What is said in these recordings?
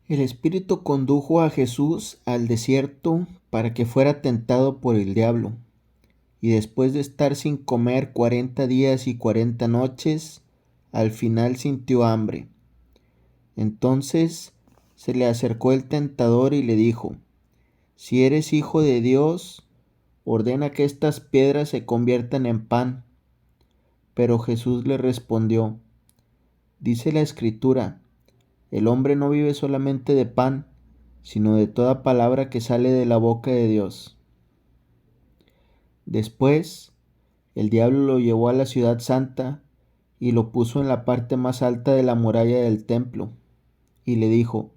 El Espíritu condujo a Jesús al desierto para que fuera tentado por el diablo, y después de estar sin comer 40 días y 40 noches, al final sintió hambre. Entonces se le acercó el tentador y le dijo: Si eres hijo de Dios, ordena que estas piedras se conviertan en pan. Pero Jesús le respondió: Dice la Escritura, el hombre no vive solamente de pan, sino de toda palabra que sale de la boca de Dios. Después, el diablo lo llevó a la ciudad santa y lo puso en la parte más alta de la muralla del templo, y le dijo: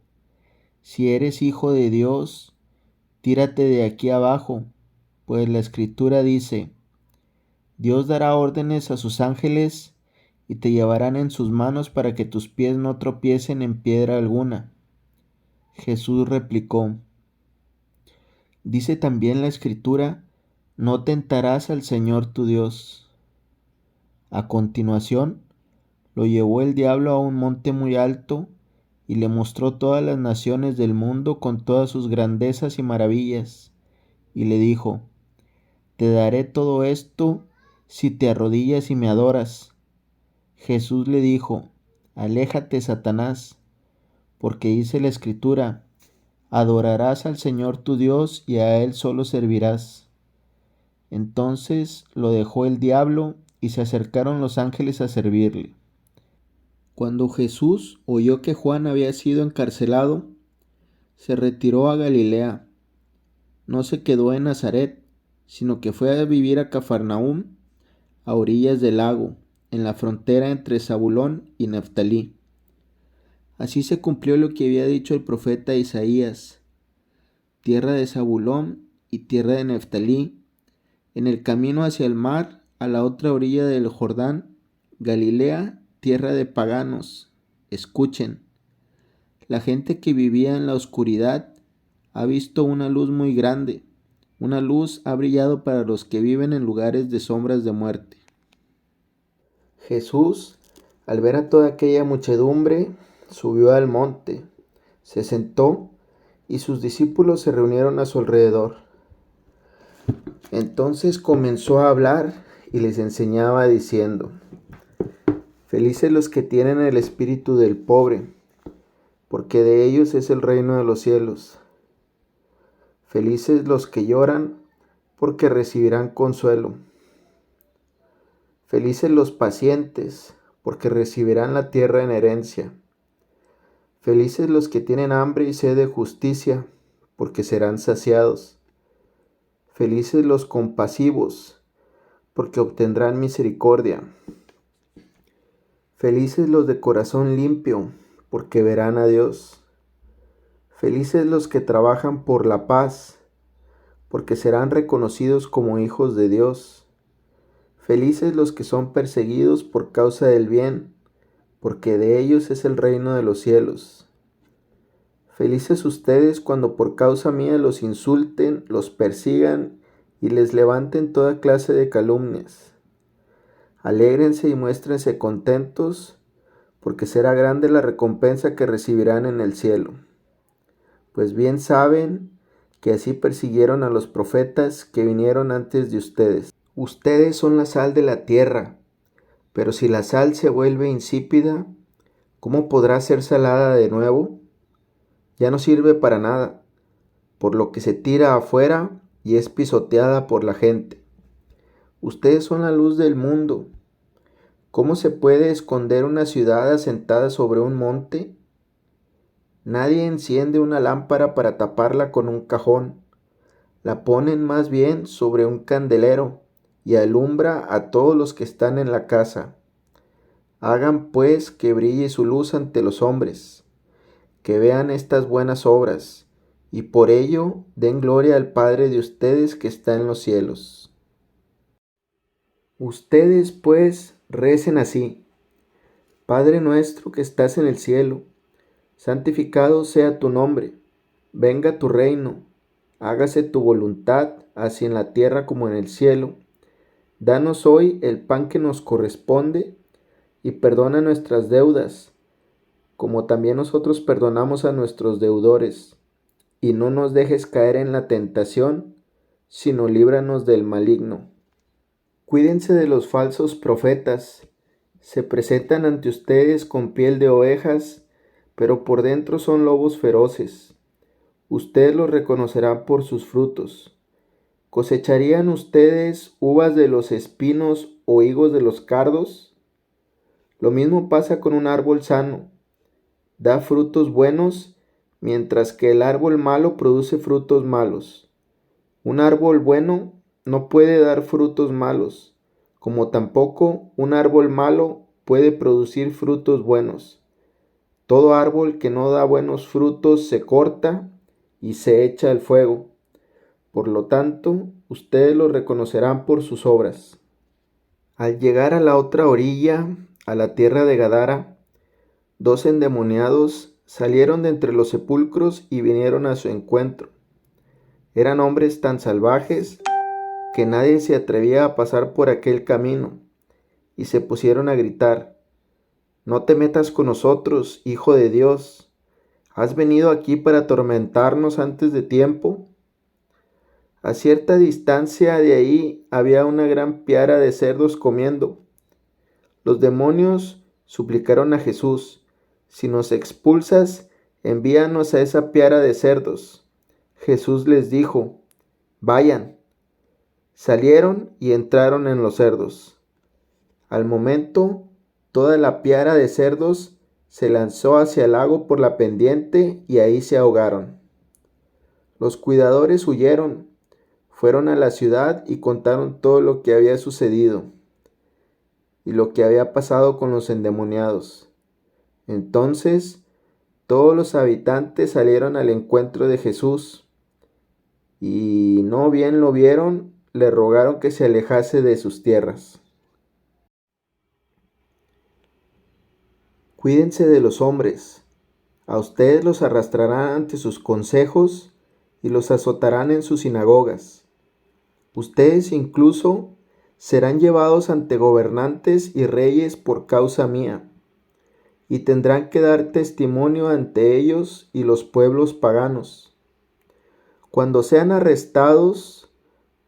Si eres hijo de Dios, tírate de aquí abajo, pues la Escritura dice: Dios dará órdenes a sus ángeles y te llevarán en sus manos para que tus pies no tropiecen en piedra alguna. Jesús replicó: Dice también la Escritura: No tentarás al Señor tu Dios. A continuación, lo llevó el diablo a un monte muy alto y le mostró todas las naciones del mundo con todas sus grandezas y maravillas, y le dijo: Te daré todo esto si te arrodillas y me adoras. Jesús le dijo: Aléjate, Satanás, porque dice la Escritura: Adorarás al Señor tu Dios y a Él solo servirás. Entonces lo dejó el diablo y se acercaron los ángeles a servirle. Cuando Jesús oyó que Juan había sido encarcelado, se retiró a Galilea. No se quedó en Nazaret, sino que fue a vivir a Cafarnaúm, a orillas del lago, en la frontera entre Zabulón y Neftalí. Así se cumplió lo que había dicho el profeta Isaías: Tierra de Zabulón y tierra de Neftalí, en el camino hacia el mar, a la otra orilla del Jordán, Galilea, tierra de paganos. Escuchen, la gente que vivía en la oscuridad ha visto una luz muy grande. Una luz ha brillado para los que viven en lugares de sombras de muerte. Jesús, al ver a toda aquella muchedumbre, subió al monte, se sentó y sus discípulos se reunieron a su alrededor. Entonces comenzó a hablar y les enseñaba diciendo: Felices los que tienen el espíritu del pobre, porque de ellos es el reino de los cielos. Felices los que lloran, porque recibirán consuelo. Felices los pacientes, porque recibirán la tierra en herencia. Felices los que tienen hambre y sed de justicia, porque serán saciados. Felices los compasivos, porque obtendrán misericordia. Felices los de corazón limpio, porque verán a Dios. Felices los que trabajan por la paz, porque serán reconocidos como hijos de Dios. Felices los que son perseguidos por causa del bien, porque de ellos es el reino de los cielos. Felices ustedes cuando por causa mía los insulten, los persigan y les levanten toda clase de calumnias. Alégrense y muéstrense contentos, porque será grande la recompensa que recibirán en el cielo. Pues bien saben que así persiguieron a los profetas que vinieron antes de ustedes. Ustedes son la sal de la tierra, pero si la sal se vuelve insípida, ¿cómo podrá ser salada de nuevo? Ya no sirve para nada, por lo que se tira afuera y es pisoteada por la gente. Ustedes son la luz del mundo. ¿Cómo se puede esconder una ciudad asentada sobre un monte? Nadie enciende una lámpara para taparla con un cajón. La ponen más bien sobre un candelero y alumbra a todos los que están en la casa. Hagan pues que brille su luz ante los hombres, que vean estas buenas obras, y por ello den gloria al Padre de ustedes que está en los cielos. Ustedes pues recen así: Padre nuestro que estás en el cielo, santificado sea tu nombre, venga tu reino, hágase tu voluntad, así en la tierra como en el cielo. Danos hoy el pan que nos corresponde, y perdona nuestras deudas, como también nosotros perdonamos a nuestros deudores. Y no nos dejes caer en la tentación, sino líbranos del maligno. Cuídense de los falsos profetas. Se presentan ante ustedes con piel de ovejas, pero por dentro son lobos feroces. Ustedes los reconocerán por sus frutos. ¿Cosecharían ustedes uvas de los espinos o higos de los cardos? Lo mismo pasa con un árbol sano. Da frutos buenos, mientras que el árbol malo produce frutos malos. Un árbol bueno no puede dar frutos malos, como tampoco un árbol malo puede producir frutos buenos. Todo árbol que no da buenos frutos se corta y se echa al fuego. Por lo tanto, ustedes lo reconocerán por sus obras. Al llegar a la otra orilla, a la tierra de Gadara, 2 endemoniados salieron de entre los sepulcros y vinieron a su encuentro. Eran hombres tan salvajes que nadie se atrevía a pasar por aquel camino, y se pusieron a gritar: «No te metas con nosotros, Hijo de Dios. ¿Has venido aquí para atormentarnos antes de tiempo?» A cierta distancia de ahí había una gran piara de cerdos comiendo. Los demonios suplicaron a Jesús: «Si nos expulsas, envíanos a esa piara de cerdos». Jesús les dijo: «Vayan». Salieron y entraron en los cerdos. Al momento, toda la piara de cerdos se lanzó hacia el lago por la pendiente y ahí se ahogaron. Los cuidadores huyeron, fueron a la ciudad y contaron todo lo que había sucedido y lo que había pasado con los endemoniados. Entonces, todos los habitantes salieron al encuentro de Jesús y, no bien lo vieron, le rogaron que se alejase de sus tierras. Cuídense de los hombres. A ustedes los arrastrarán ante sus consejos y los azotarán en sus sinagogas. Ustedes incluso serán llevados ante gobernantes y reyes por causa mía, y tendrán que dar testimonio ante ellos y los pueblos paganos. Cuando sean arrestados,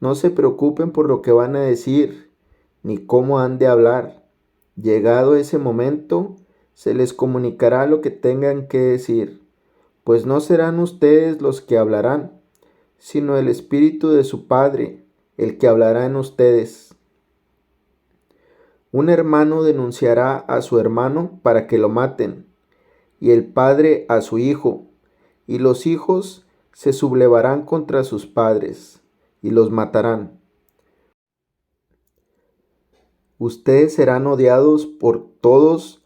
no se preocupen por lo que van a decir, ni cómo han de hablar. Llegado ese momento, se les comunicará lo que tengan que decir, pues no serán ustedes los que hablarán, sino el Espíritu de su Padre, el que hablará en ustedes. Un hermano denunciará a su hermano para que lo maten, y el padre a su hijo, y los hijos se sublevarán contra sus padres, y los matarán. Ustedes serán odiados por todos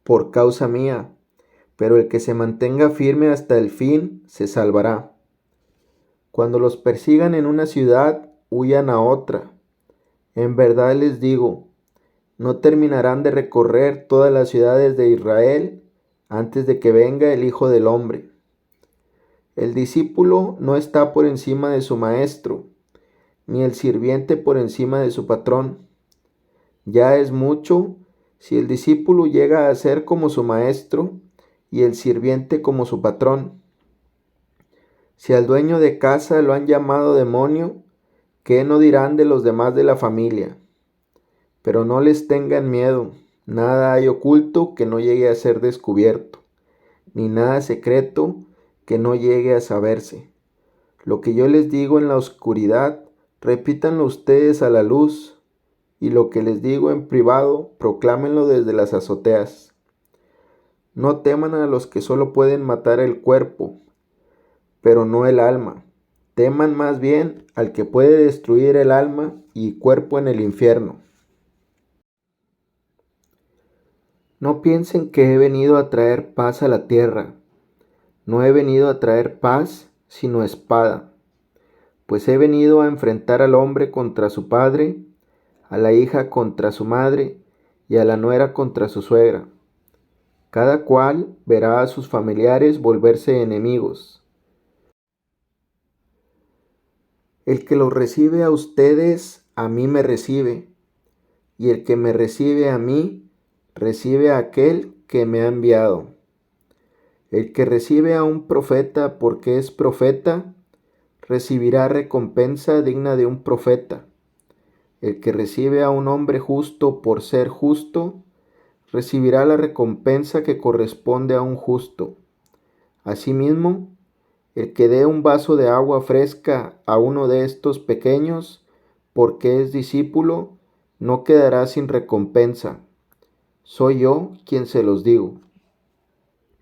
por causa mía, pero el que se mantenga firme hasta el fin se salvará. Cuando los persigan en una ciudad, huyan a otra. En verdad les digo, no terminarán de recorrer todas las ciudades de Israel antes de que venga el Hijo del Hombre. El discípulo no está por encima de su maestro, ni el sirviente por encima de su patrón. Ya es mucho si el discípulo llega a ser como su maestro y el sirviente como su patrón. Si al dueño de casa lo han llamado demonio, ¿qué no dirán de los demás de la familia? Pero no les tengan miedo, nada hay oculto que no llegue a ser descubierto, ni nada secreto que no llegue a saberse. Lo que yo les digo en la oscuridad, repítanlo ustedes a la luz, y lo que les digo en privado, proclámenlo desde las azoteas. No teman a los que solo pueden matar el cuerpo, pero no el alma. Teman más bien al que puede destruir el alma y cuerpo en el infierno. No piensen que he venido a traer paz a la tierra. No he venido a traer paz, sino espada. Pues he venido a enfrentar al hombre contra su padre, a la hija contra su madre y a la nuera contra su suegra. Cada cual verá a sus familiares volverse enemigos. El que los recibe a ustedes, a mí me recibe, y el que me recibe a mí, recibe a aquel que me ha enviado. El que recibe a un profeta porque es profeta, recibirá recompensa digna de un profeta. El que recibe a un hombre justo por ser justo, recibirá la recompensa que corresponde a un justo. Asimismo, el que dé un vaso de agua fresca a uno de estos pequeños, porque es discípulo, no quedará sin recompensa. Soy yo quien se los digo.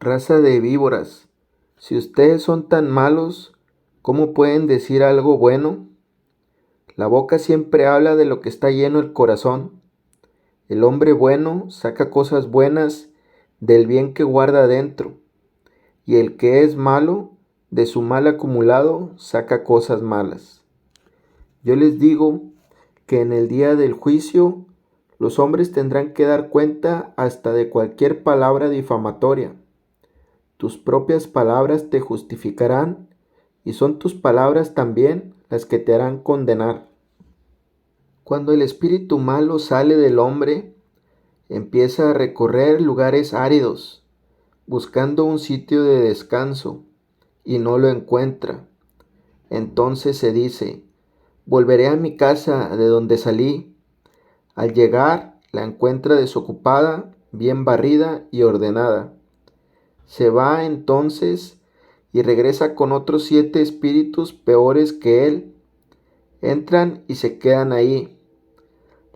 Raza de víboras, si ustedes son tan malos, ¿cómo pueden decir algo bueno? La boca siempre habla de lo que está lleno el corazón. El hombre bueno saca cosas buenas del bien que guarda dentro, y el que es malo, de su mal acumulado, saca cosas malas. Yo les digo que en el día del juicio, los hombres tendrán que dar cuenta hasta de cualquier palabra difamatoria. Tus propias palabras te justificarán, y son tus palabras también las que te harán condenar. Cuando el espíritu malo sale del hombre, empieza a recorrer lugares áridos, buscando un sitio de descanso, y no lo encuentra. Entonces se dice: volveré a mi casa de donde salí. Al llegar, la encuentra desocupada, bien barrida y ordenada. Se va entonces y regresa con otros 7 espíritus peores que él. Entran y se quedan ahí.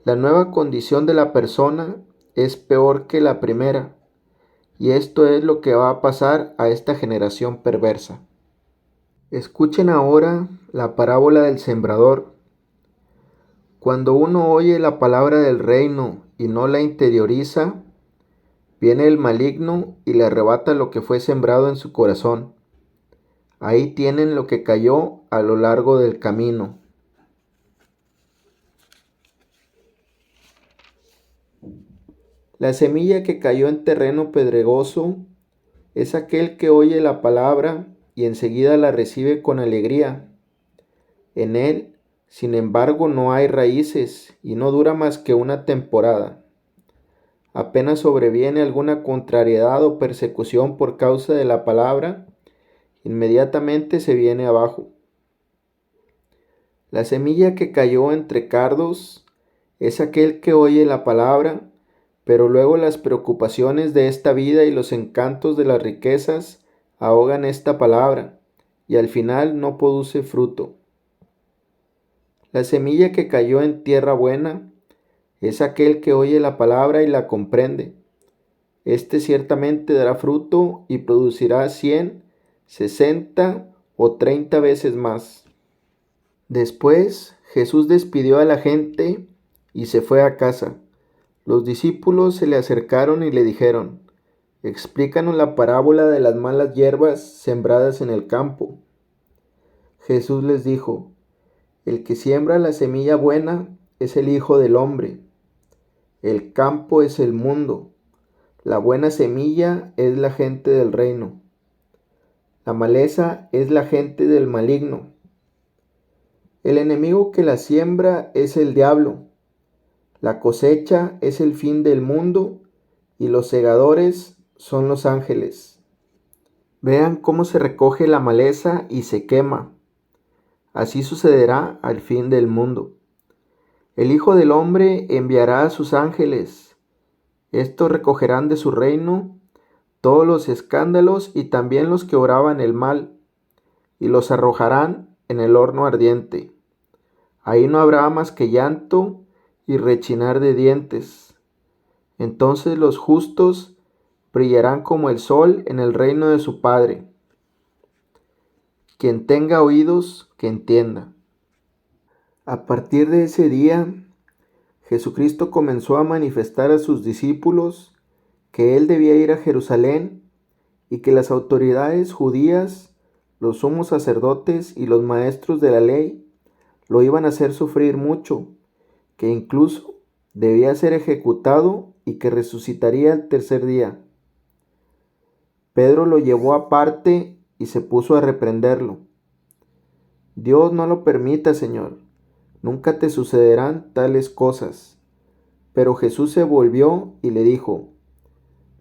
La nueva condición de la persona es peor que la primera, y esto es lo que va a pasar a esta generación perversa. Escuchen ahora la parábola del sembrador. Cuando uno oye la palabra del reino y no la interioriza, viene el maligno y le arrebata lo que fue sembrado en su corazón. Ahí tienen lo que cayó a lo largo del camino. La semilla que cayó en terreno pedregoso es aquel que oye la palabra y enseguida la recibe con alegría. En él, sin embargo, no hay raíces y no dura más que una temporada. Apenas sobreviene alguna contrariedad o persecución por causa de la palabra, inmediatamente se viene abajo. La semilla que cayó entre cardos es aquel que oye la palabra, pero luego las preocupaciones de esta vida y los encantos de las riquezas ahogan esta palabra, y al final no produce fruto. La semilla que cayó en tierra buena es aquel que oye la palabra y la comprende. Este ciertamente dará fruto y producirá 100, 60 o 30 veces más. Después Jesús despidió a la gente y se fue a casa. Los discípulos se le acercaron y le dijeron: explícanos la parábola de las malas hierbas sembradas en el campo. Jesús les dijo: el que siembra la semilla buena es el Hijo del Hombre. El campo es el mundo. La buena semilla es la gente del reino. La maleza es la gente del maligno. El enemigo que la siembra es el diablo. La cosecha es el fin del mundo y los segadores son los ángeles. Vean cómo se recoge la maleza y se quema. Así sucederá al fin del mundo. El Hijo del Hombre enviará a sus ángeles. Estos recogerán de su reino todos los escándalos y también los que obraban el mal, y los arrojarán en el horno ardiente. Ahí no habrá más que llanto y rechinar de dientes. Entonces los justos brillarán como el sol en el reino de su Padre. Quien tenga oídos, que entienda. A partir de ese día, Jesucristo comenzó a manifestar a sus discípulos que él debía ir a Jerusalén y que las autoridades judías, los sumos sacerdotes y los maestros de la ley lo iban a hacer sufrir mucho, que incluso debía ser ejecutado y que resucitaría el tercer día. Pedro lo llevó aparte y se puso a reprenderlo. Dios no lo permita, Señor. Nunca te sucederán tales cosas. Pero Jesús se volvió y le dijo: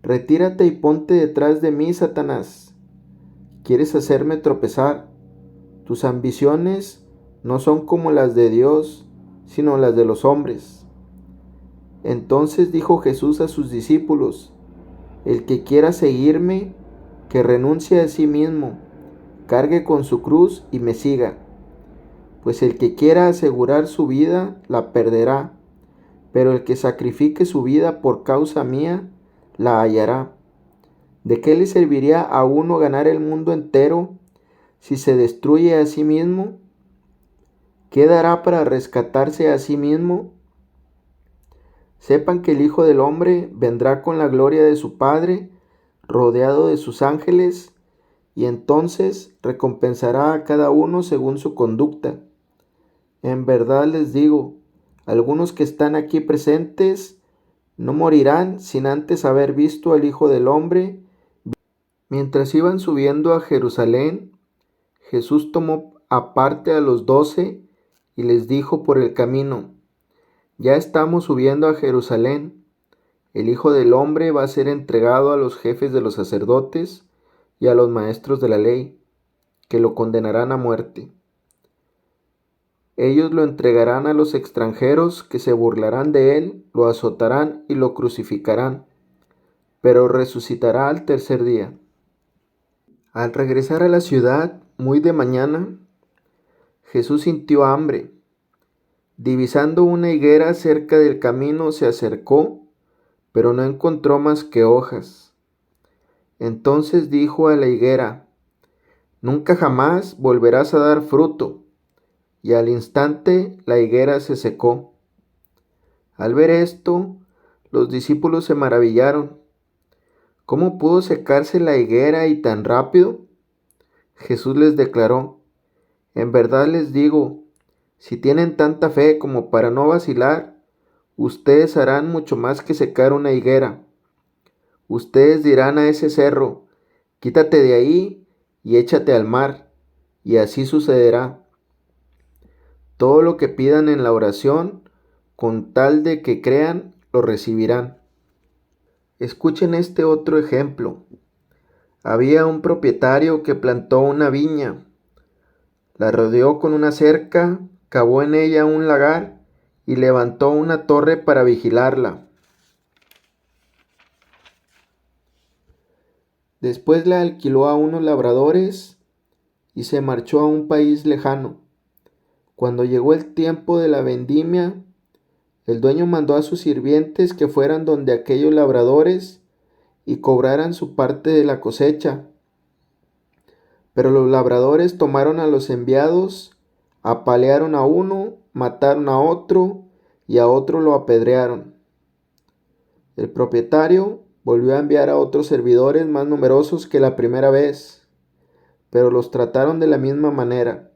Retírate y ponte detrás de mí, Satanás. ¿Quieres hacerme tropezar? Tus ambiciones no son como las de Dios, sino las de los hombres. Entonces dijo Jesús a sus discípulos: el que quiera seguirme, que renuncie a sí mismo, cargue con su cruz y me siga. Pues el que quiera asegurar su vida, la perderá, pero el que sacrifique su vida por causa mía, la hallará. ¿De qué le serviría a uno ganar el mundo entero si se destruye a sí mismo? ¿Qué dará para rescatarse a sí mismo? Sepan que el Hijo del Hombre vendrá con la gloria de su Padre, rodeado de sus ángeles, y entonces recompensará a cada uno según su conducta. En verdad les digo, algunos que están aquí presentes no morirán sin antes haber visto al Hijo del Hombre. Mientras iban subiendo a Jerusalén, Jesús tomó aparte a los 12 y les dijo por el camino: ya estamos subiendo a Jerusalén. El Hijo del Hombre va a ser entregado a los jefes de los sacerdotes y a los maestros de la ley, que lo condenarán a muerte. Ellos lo entregarán a los extranjeros, que se burlarán de él, lo azotarán y lo crucificarán, pero resucitará al tercer día. Al regresar a la ciudad, muy de mañana, Jesús sintió hambre. Divisando una higuera cerca del camino, se acercó, pero no encontró más que hojas. Entonces dijo a la higuera: nunca jamás volverás a dar fruto. Y al instante la higuera se secó. Al ver esto, los discípulos se maravillaron. ¿Cómo pudo secarse la higuera y tan rápido? Jesús les declaró: en verdad les digo, si tienen tanta fe como para no vacilar, ustedes harán mucho más que secar una higuera. Ustedes dirán a ese cerro: quítate de ahí y échate al mar, y así sucederá. Todo lo que pidan en la oración, con tal de que crean, lo recibirán. Escuchen este otro ejemplo. Había un propietario que plantó una viña, la rodeó con una cerca, cavó en ella un lagar y levantó una torre para vigilarla. Después la alquiló a unos labradores y se marchó a un país lejano. Cuando llegó el tiempo de la vendimia, el dueño mandó a sus sirvientes que fueran donde aquellos labradores y cobraran su parte de la cosecha. Pero los labradores tomaron a los enviados, apalearon a uno, mataron a otro y a otro lo apedrearon. El propietario volvió a enviar a otros servidores más numerosos que la primera vez, pero los trataron de la misma manera.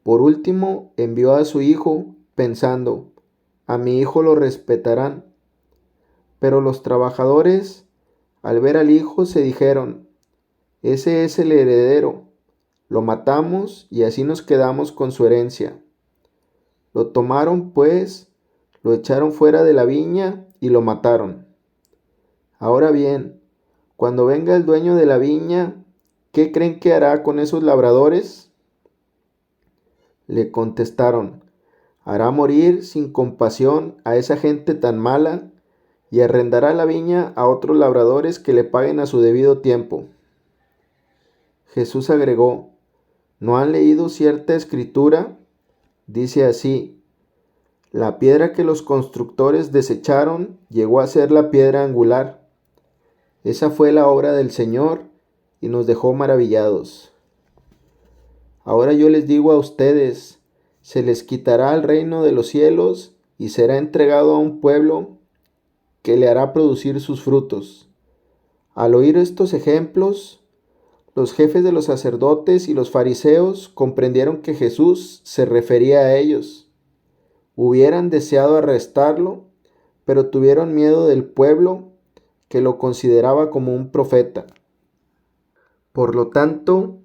Por último, envió a su hijo, pensando: a mi hijo lo respetarán. Pero los trabajadores, al ver al hijo, se dijeron: ese es el heredero, lo matamos y así nos quedamos con su herencia. Lo tomaron, pues, lo echaron fuera de la viña y lo mataron. Ahora bien, cuando venga el dueño de la viña, ¿qué creen que hará con esos labradores? Le contestaron: hará morir sin compasión a esa gente tan mala y arrendará la viña a otros labradores que le paguen a su debido tiempo. Jesús agregó: ¿no han leído cierta escritura? Dice así: la piedra que los constructores desecharon llegó a ser la piedra angular. Esa fue la obra del Señor y nos dejó maravillados. Ahora yo les digo a ustedes: se les quitará el reino de los cielos y será entregado a un pueblo que le hará producir sus frutos. Al oír estos ejemplos, los jefes de los sacerdotes y los fariseos comprendieron que Jesús se refería a ellos. Hubieran deseado arrestarlo, pero tuvieron miedo del pueblo, que lo consideraba como un profeta. Por lo tanto,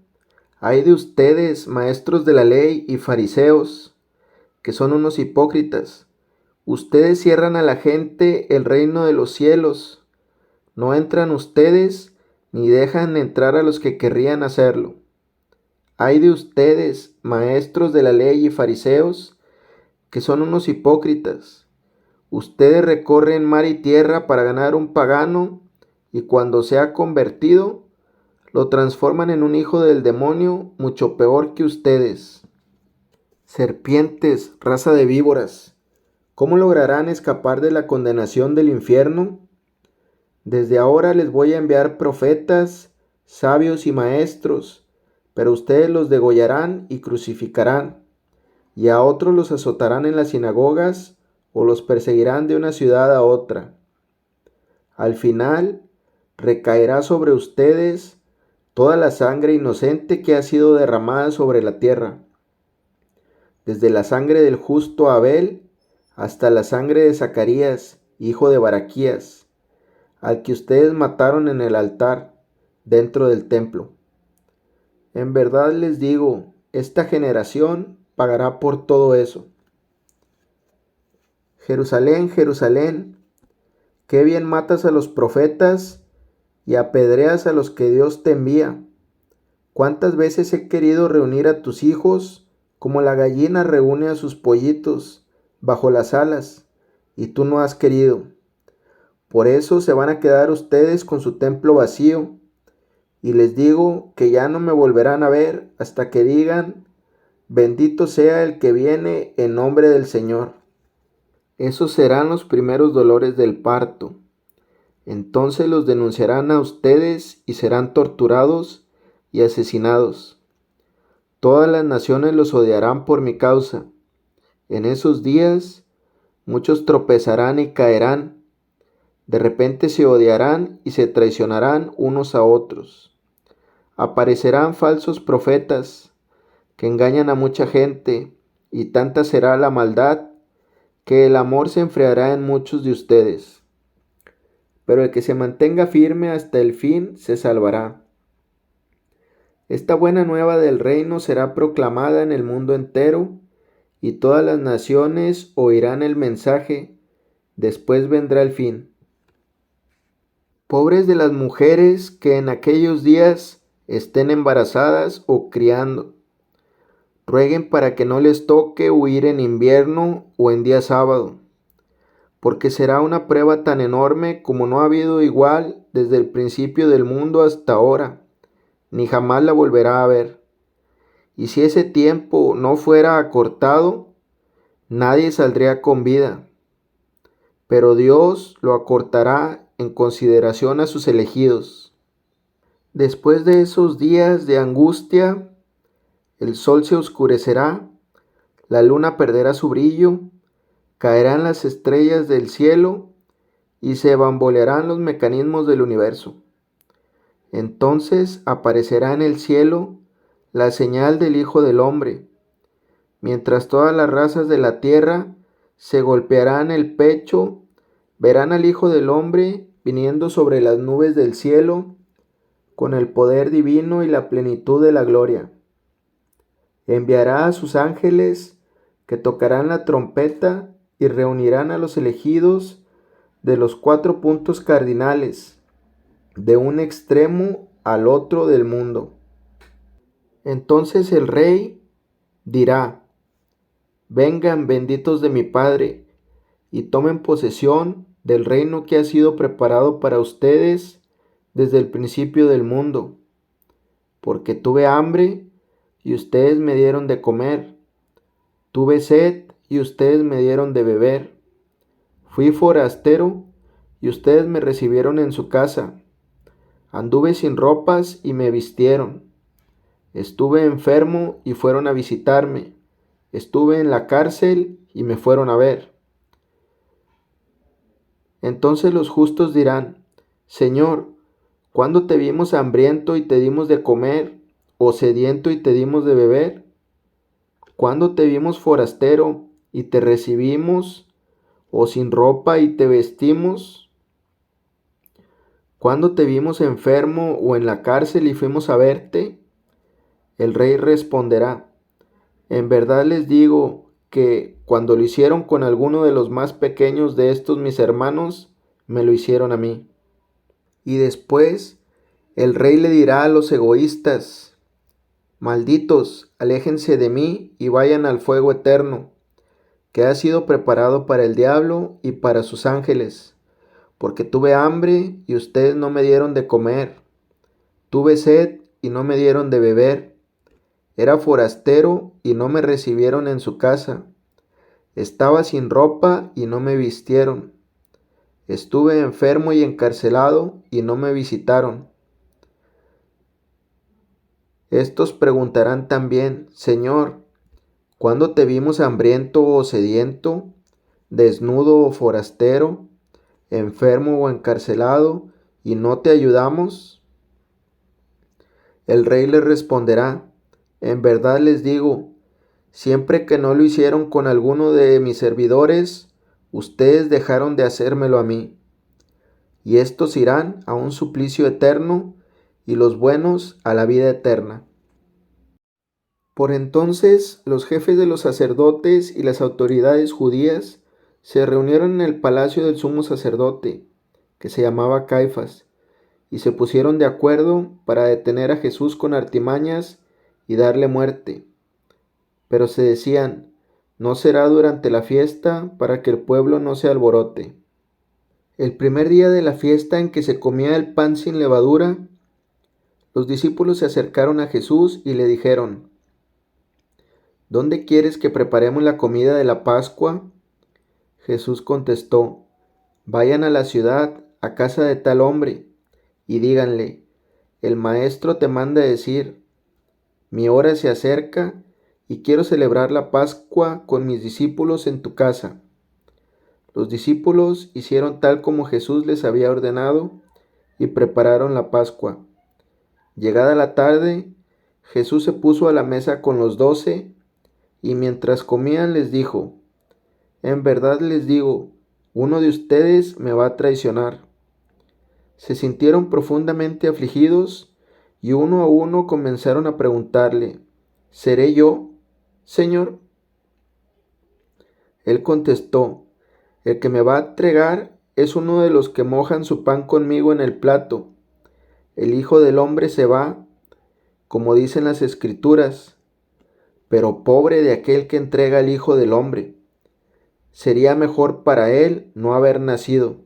ay de ustedes, maestros de la ley y fariseos, que son unos hipócritas. Ustedes cierran a la gente el reino de los cielos. no entran ustedes ni dejan entrar a los que querrían hacerlo. Ay de ustedes, maestros de la ley y fariseos, que son unos hipócritas. Ustedes recorren mar y tierra para ganar un pagano, y cuando se ha convertido, lo transforman en un hijo del demonio mucho peor que ustedes. Serpientes, raza de víboras, ¿cómo lograrán escapar de la condenación del infierno? Desde ahora les voy a enviar profetas, sabios y maestros, pero ustedes los degollarán y crucificarán, y a otros los azotarán en las sinagogas o los perseguirán de una ciudad a otra. Al final, recaerá sobre ustedes toda la sangre inocente que ha sido derramada sobre la tierra, desde la sangre del justo Abel hasta la sangre de Zacarías, hijo de Baraquías, al que ustedes mataron en el altar dentro del templo. En verdad les digo, esta generación pagará por todo eso. Jerusalén, Jerusalén, qué bien matas a los profetas y apedreas a los que Dios te envía. ¿Cuántas veces he querido reunir a tus hijos como la gallina reúne a sus pollitos bajo las alas, y tú no has querido? Por eso se van a quedar ustedes con su templo vacío, y les digo que ya no me volverán a ver hasta que digan, bendito sea el que viene en nombre del Señor. Esos serán los primeros dolores del parto. Entonces los denunciarán a ustedes y serán torturados y asesinados. Todas las naciones los odiarán por mi causa. En esos días muchos tropezarán y caerán. De repente se odiarán y se traicionarán unos a otros. Aparecerán falsos profetas que engañan a mucha gente, y tanta será la maldad que el amor se enfriará en muchos de ustedes. Pero el que se mantenga firme hasta el fin se salvará. Esta buena nueva del reino será proclamada en el mundo entero, y todas las naciones oirán el mensaje. Después vendrá el fin. Pobres de las mujeres que en aquellos días estén embarazadas o criando. Rueguen para que no les toque huir en invierno o en día sábado, porque será una prueba tan enorme como no ha habido igual desde el principio del mundo hasta ahora, ni jamás la volverá a haber. Y si ese tiempo no fuera acortado, nadie saldría con vida. Pero Dios lo acortará en consideración a sus elegidos. Después de esos días de angustia, el sol se oscurecerá, la luna perderá su brillo, caerán las estrellas del cielo y se bambolearán los mecanismos del universo. Entonces aparecerá en el cielo la señal del Hijo del Hombre, mientras todas las razas de la tierra se golpearán el pecho, verán al Hijo del Hombre viniendo sobre las nubes del cielo con el poder divino y la plenitud de la gloria. Enviará a sus ángeles que tocarán la trompeta y reunirán a los elegidos de los 4 puntos cardinales, de un extremo al otro del mundo. Entonces el rey dirá, vengan benditos de mi Padre, y tomen posesión del reino que ha sido preparado para ustedes desde el principio del mundo, porque tuve hambre y ustedes me dieron de comer, tuve sed y ustedes me dieron de beber, fui forastero y ustedes me recibieron en su casa, anduve sin ropas y me vistieron, estuve enfermo y fueron a visitarme, estuve en la cárcel y me fueron a ver. Entonces los justos dirán, Señor, ¿cuándo te vimos hambriento y te dimos de comer, o sediento y te dimos de beber? ¿Cuándo te vimos forastero y te recibimos, o sin ropa y te vestimos? ¿Cuándo te vimos enfermo o en la cárcel y fuimos a verte? El rey responderá, en verdad les digo que cuando lo hicieron con alguno de los más pequeños de estos mis hermanos, me lo hicieron a mí. Y después el rey le dirá a los egoístas: malditos, aléjense de mí y vayan al fuego eterno, que ha sido preparado para el diablo y para sus ángeles. Porque tuve hambre y ustedes no me dieron de comer, tuve sed y no me dieron de beber, era forastero y no me recibieron en su casa, estaba sin ropa y no me vistieron, estuve enfermo y encarcelado y no me visitaron. Estos preguntarán también: Señor, ¿cuándo te vimos hambriento o sediento, desnudo o forastero, enfermo o encarcelado, y no te ayudamos? El rey les responderá: en verdad les digo, siempre que no lo hicieron con alguno de mis servidores, ustedes dejaron de hacérmelo a mí. Y estos irán a un suplicio eterno, y los buenos a la vida eterna. Por entonces los jefes de los sacerdotes y las autoridades judías se reunieron en el palacio del sumo sacerdote, que se llamaba Caifás, y se pusieron de acuerdo para detener a Jesús con artimañas y darle muerte. Pero se decían: no será durante la fiesta, para que el pueblo no se alborote. El primer día de la fiesta, en que se comía el pan sin levadura, los discípulos se acercaron a Jesús y le dijeron: ¿dónde quieres que preparemos la comida de la Pascua? Jesús contestó: vayan a la ciudad, a casa de tal hombre, y díganle: el maestro te manda decir, mi hora se acerca y quiero celebrar la Pascua con mis discípulos en tu casa. Los discípulos hicieron tal como Jesús les había ordenado y prepararon la Pascua. Llegada la tarde, Jesús se puso a la mesa con los 12 y mientras comían les dijo: en verdad les digo, uno de ustedes me va a traicionar. Se sintieron profundamente afligidos y uno a uno comenzaron a preguntarle: ¿seré yo, Señor? Él contestó: el que me va a entregar es uno de los que mojan su pan conmigo en el plato. El Hijo del Hombre se va, como dicen las Escrituras, pero pobre de aquel que entrega al Hijo del Hombre. Sería mejor para él no haber nacido.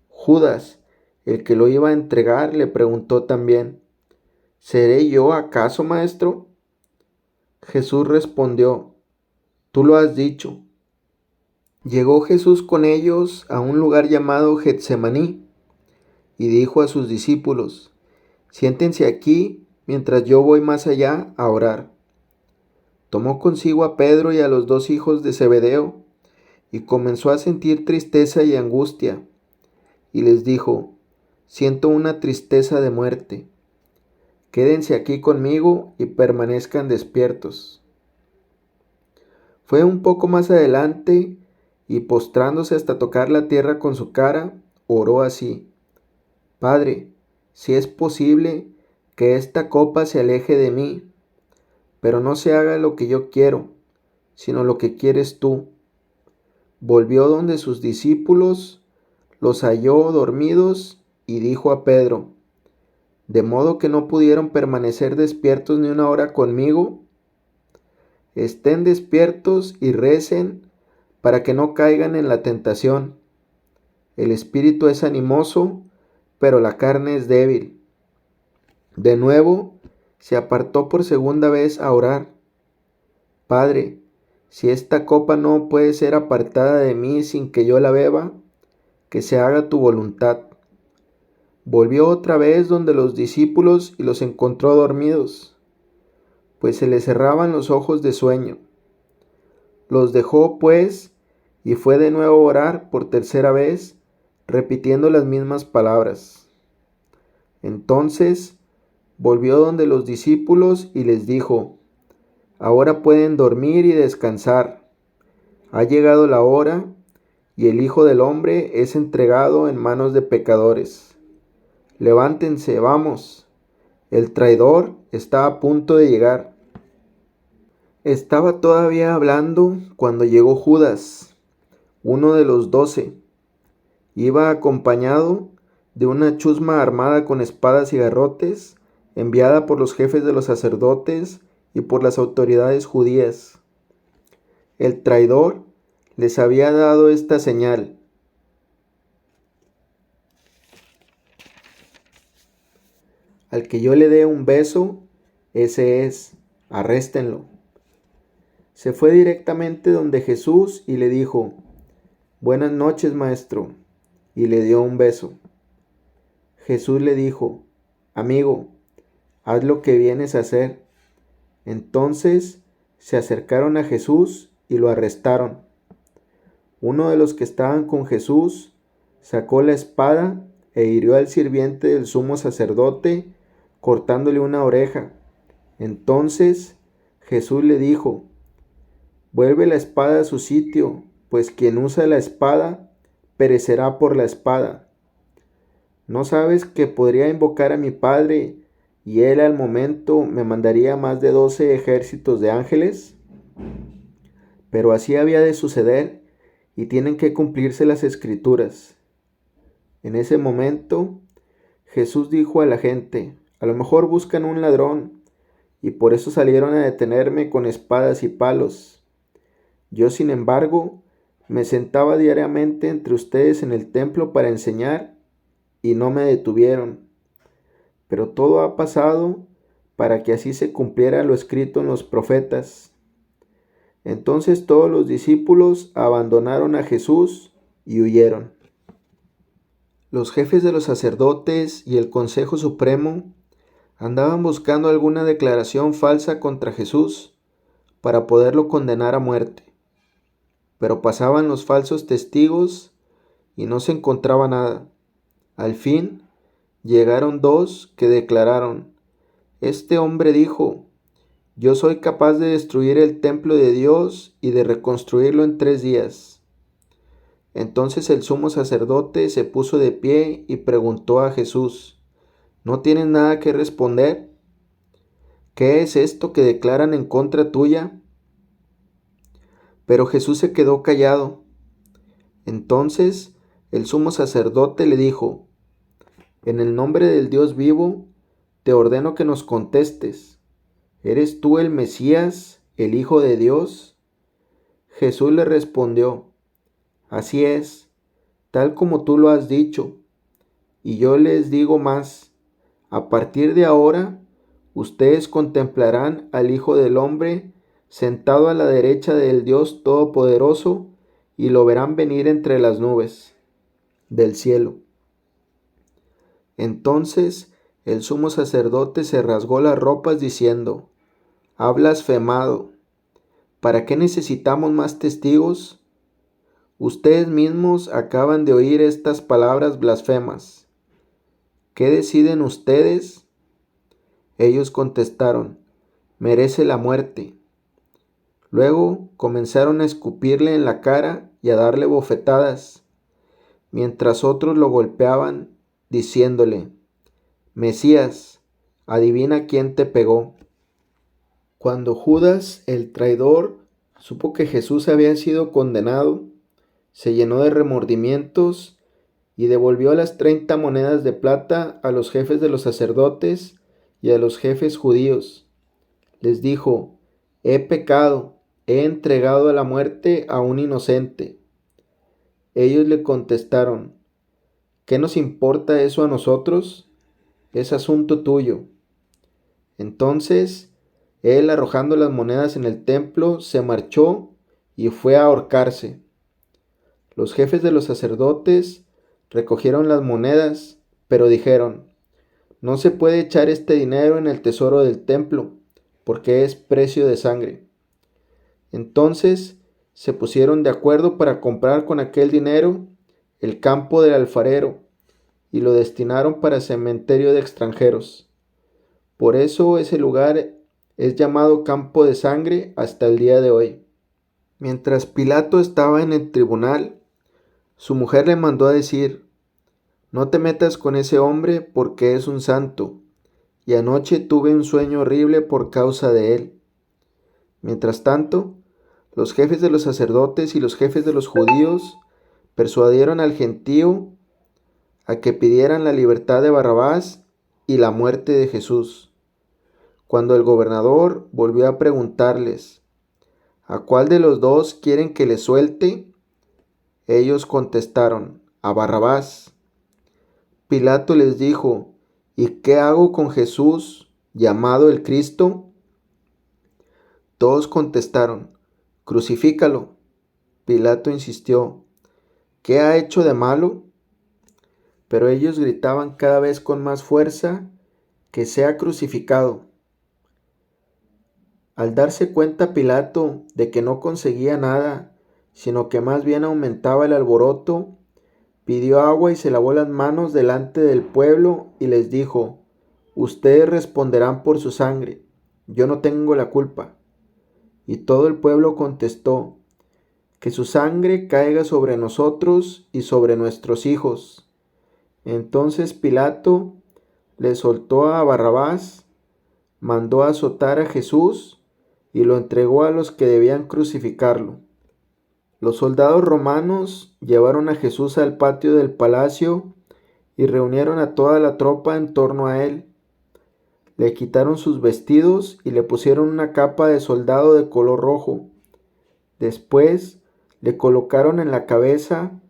Judas, el que lo iba a entregar, le preguntó también: ¿seré yo acaso, maestro? Jesús respondió: tú lo has dicho. Llegó Jesús con ellos a un lugar llamado Getsemaní y dijo a sus discípulos: siéntense aquí mientras yo voy más allá a orar. Tomó consigo a Pedro y a los 2 hijos de Zebedeo y comenzó a sentir tristeza y angustia, y les dijo: siento una tristeza de muerte. Quédense aquí conmigo y permanezcan despiertos. Fue un poco más adelante y postrándose hasta tocar la tierra con su cara, oró así: Padre, si es posible, que esta copa se aleje de mí, pero no se haga lo que yo quiero, sino lo que quieres tú. Volvió donde sus discípulos, los halló dormidos y dijo a Pedro: ¿de modo que no pudieron permanecer despiertos ni una hora conmigo? Estén despiertos y recen para que no caigan en la tentación. El espíritu es animoso, pero la carne es débil. De nuevo se apartó por segunda vez a orar: Padre, si esta copa no puede ser apartada de mí sin que yo la beba, que se haga tu voluntad. Volvió otra vez donde los discípulos y los encontró dormidos, pues se les cerraban los ojos de sueño. Los dejó, pues, y fue de nuevo a orar por tercera vez, repitiendo las mismas palabras. Entonces volvió donde los discípulos y les dijo: ahora pueden dormir y descansar. Ha llegado la hora, y el Hijo del Hombre es entregado en manos de pecadores. Levántense, vamos. El traidor está a punto de llegar. Estaba todavía hablando cuando llegó Judas, uno de los 12. Iba acompañado de una chusma armada con espadas y garrotes, enviada por los jefes de los sacerdotes y por las autoridades judías. El traidor les había dado esta señal: al que yo le dé un beso, ese es, arréstenlo. Se fue directamente donde Jesús y le dijo: Buenas noches, maestro, y le dio un beso. Jesús le dijo: Amigo, haz lo que vienes a hacer. Entonces se acercaron a Jesús y lo arrestaron. Uno de los que estaban con Jesús sacó la espada e hirió al sirviente del sumo sacerdote, cortándole una oreja. Entonces Jesús le dijo: Vuelve la espada a su sitio, pues quien usa la espada perecerá por la espada. ¿No sabes que podría invocar a mi Padre y Él al momento me mandaría más de 12 ejércitos de ángeles? Pero así había de suceder y tienen que cumplirse las Escrituras. En ese momento Jesús dijo a la gente: A lo mejor buscan un ladrón y por eso salieron a detenerme con espadas y palos. Yo, sin embargo, me sentaba diariamente entre ustedes en el templo para enseñar y no me detuvieron. Pero todo ha pasado para que así se cumpliera lo escrito en los profetas. Entonces todos los discípulos abandonaron a Jesús y huyeron. Los jefes de los sacerdotes y el Consejo Supremo andaban buscando alguna declaración falsa contra Jesús para poderlo condenar a muerte. Pero pasaban los falsos testigos y no se encontraba nada. Al fin llegaron dos que declararon: Este hombre dijo: Yo soy capaz de destruir el templo de Dios y de reconstruirlo en 3 días. Entonces el sumo sacerdote se puso de pie y preguntó a Jesús: ¿No tienes nada que responder? ¿Qué es esto que declaran en contra tuya? Pero Jesús se quedó callado. Entonces el sumo sacerdote le dijo: En el nombre del Dios vivo, te ordeno que nos contestes. ¿Eres tú el Mesías, el Hijo de Dios? Jesús le respondió: Así es, tal como tú lo has dicho. Y yo les digo más: a partir de ahora, ustedes contemplarán al Hijo del Hombre sentado a la derecha del Dios Todopoderoso y lo verán venir entre las nubes del cielo. Entonces el sumo sacerdote se rasgó las ropas diciendo: Ha blasfemado. ¿Para qué necesitamos más testigos? Ustedes mismos acaban de oír estas palabras blasfemas. ¿Qué deciden ustedes? Ellos contestaron: Merece la muerte. Luego comenzaron a escupirle en la cara y a darle bofetadas, mientras otros lo golpeaban, diciéndole: Mesías, adivina quién te pegó. Cuando Judas, el traidor, supo que Jesús había sido condenado, se llenó de remordimientos y devolvió las 30 monedas de plata a los jefes de los sacerdotes y a los jefes judíos. Les dijo: He pecado, he entregado a la muerte a un inocente. Ellos le contestaron: ¿Qué nos importa eso a nosotros? Es asunto tuyo. Entonces él, arrojando las monedas en el templo, se marchó y fue a ahorcarse. Los jefes de los sacerdotes recogieron las monedas, pero dijeron: No se puede echar este dinero en el tesoro del templo, porque es precio de sangre. Entonces se pusieron de acuerdo para comprar con aquel dinero el campo del alfarero y lo destinaron para cementerio de extranjeros. Por eso ese lugar es llamado Campo de Sangre hasta el día de hoy. Mientras Pilato estaba en el tribunal, su mujer le mandó a decir: No te metas con ese hombre porque es un santo, y anoche tuve un sueño horrible por causa de él. Mientras tanto, los jefes de los sacerdotes y los jefes de los judíos persuadieron al gentío a que pidieran la libertad de Barrabás y la muerte de Jesús. Cuando el gobernador volvió a preguntarles, ¿a cuál de los dos quieren que le suelte? Ellos contestaron, a Barrabás. Pilato les dijo, ¿y qué hago con Jesús, llamado el Cristo? Todos contestaron, crucifícalo. Pilato insistió, ¿qué ha hecho de malo? Pero ellos gritaban cada vez con más fuerza, que sea crucificado. Al darse cuenta Pilato de que no conseguía nada, sino que más bien aumentaba el alboroto, pidió agua y se lavó las manos delante del pueblo y les dijo, ustedes responderán por su sangre, yo no tengo la culpa. Y todo el pueblo contestó, que su sangre caiga sobre nosotros y sobre nuestros hijos. Entonces Pilato le soltó a Barrabás, mandó azotar a Jesús y lo entregó a los que debían crucificarlo. Los soldados romanos llevaron a Jesús al patio del palacio y reunieron a toda la tropa en torno a él. Le quitaron sus vestidos y le pusieron una capa de soldado de color rojo. Después le colocaron en la cabeza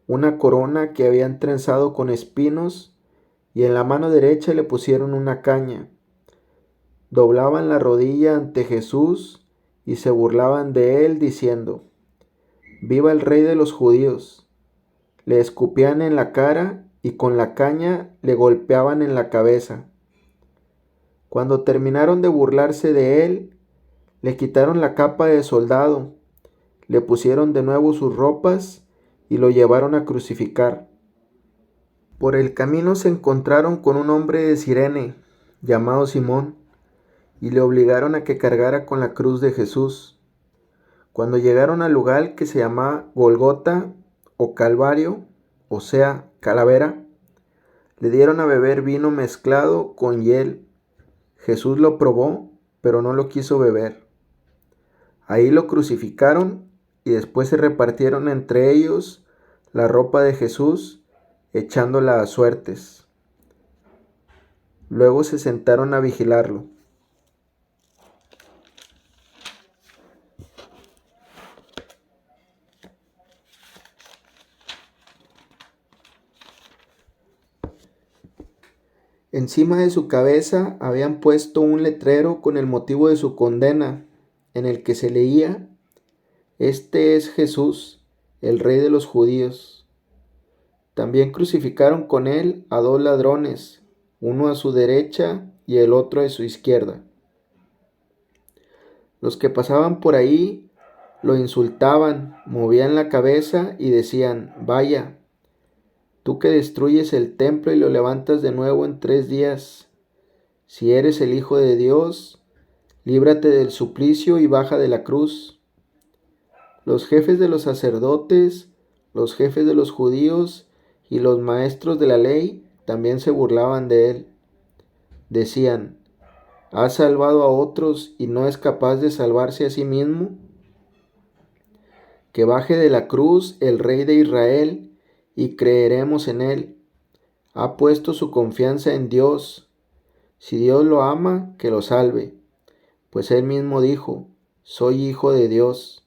una corona que habían trenzado con espinos y en la mano derecha le pusieron una caña. Doblaban la rodilla ante Jesús y se burlaban de él diciendo, ¡Viva el Rey de los Judíos! Le escupían en la cara y con la caña le golpeaban en la cabeza. Cuando terminaron de burlarse de él, le quitaron la capa de soldado, le pusieron de nuevo sus ropas y lo llevaron a crucificar. Por el camino se encontraron con un hombre de Cirene, llamado Simón, y le obligaron a que cargara con la cruz de Jesús. Cuando llegaron al lugar que se llama Golgota o Calvario, o sea, calavera, le dieron a beber vino mezclado con hiel. Jesús lo probó, pero no lo quiso beber. Ahí lo crucificaron y después se repartieron entre ellos la ropa de Jesús, echándola a suertes. Luego se sentaron a vigilarlo. Encima de su cabeza habían puesto un letrero con el motivo de su condena, en el que se leía, Este es Jesús, el Rey de los Judíos. También crucificaron con él a 2 ladrones, uno a su derecha y el otro a su izquierda. Los que pasaban por ahí lo insultaban, movían la cabeza y decían, vaya, tú que destruyes el templo y lo levantas de nuevo en 3 días, si eres el Hijo de Dios, líbrate del suplicio y baja de la cruz. Los jefes de los sacerdotes, los jefes de los judíos y los maestros de la ley también se burlaban de él. Decían, ¿ha salvado a otros y no es capaz de salvarse a sí mismo? Que baje de la cruz el Rey de Israel y creeremos en él. Ha puesto su confianza en Dios. Si Dios lo ama, que lo salve, pues él mismo dijo, soy hijo de Dios.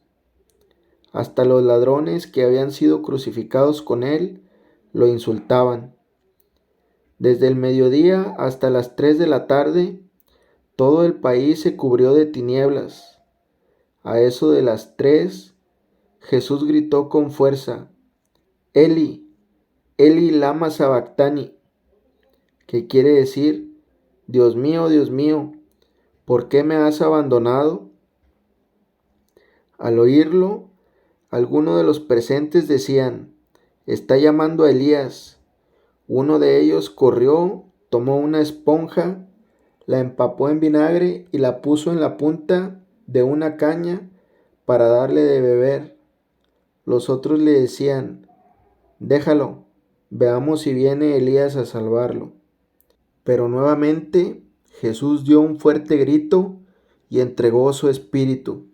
Hasta los ladrones que habían sido crucificados con él lo insultaban. Desde el mediodía hasta las 3 de la tarde, todo el país se cubrió de tinieblas. A eso de las 3, Jesús gritó con fuerza, Eli, Eli lama sabactani, que quiere decir, Dios mío, ¿por qué me has abandonado? Al oírlo, algunos de los presentes decían, está llamando a Elías. Uno de ellos corrió, tomó una esponja, la empapó en vinagre y la puso en la punta de una caña para darle de beber. Los otros le decían, déjalo, veamos si viene Elías a salvarlo. Pero nuevamente Jesús dio un fuerte grito y entregó su espíritu.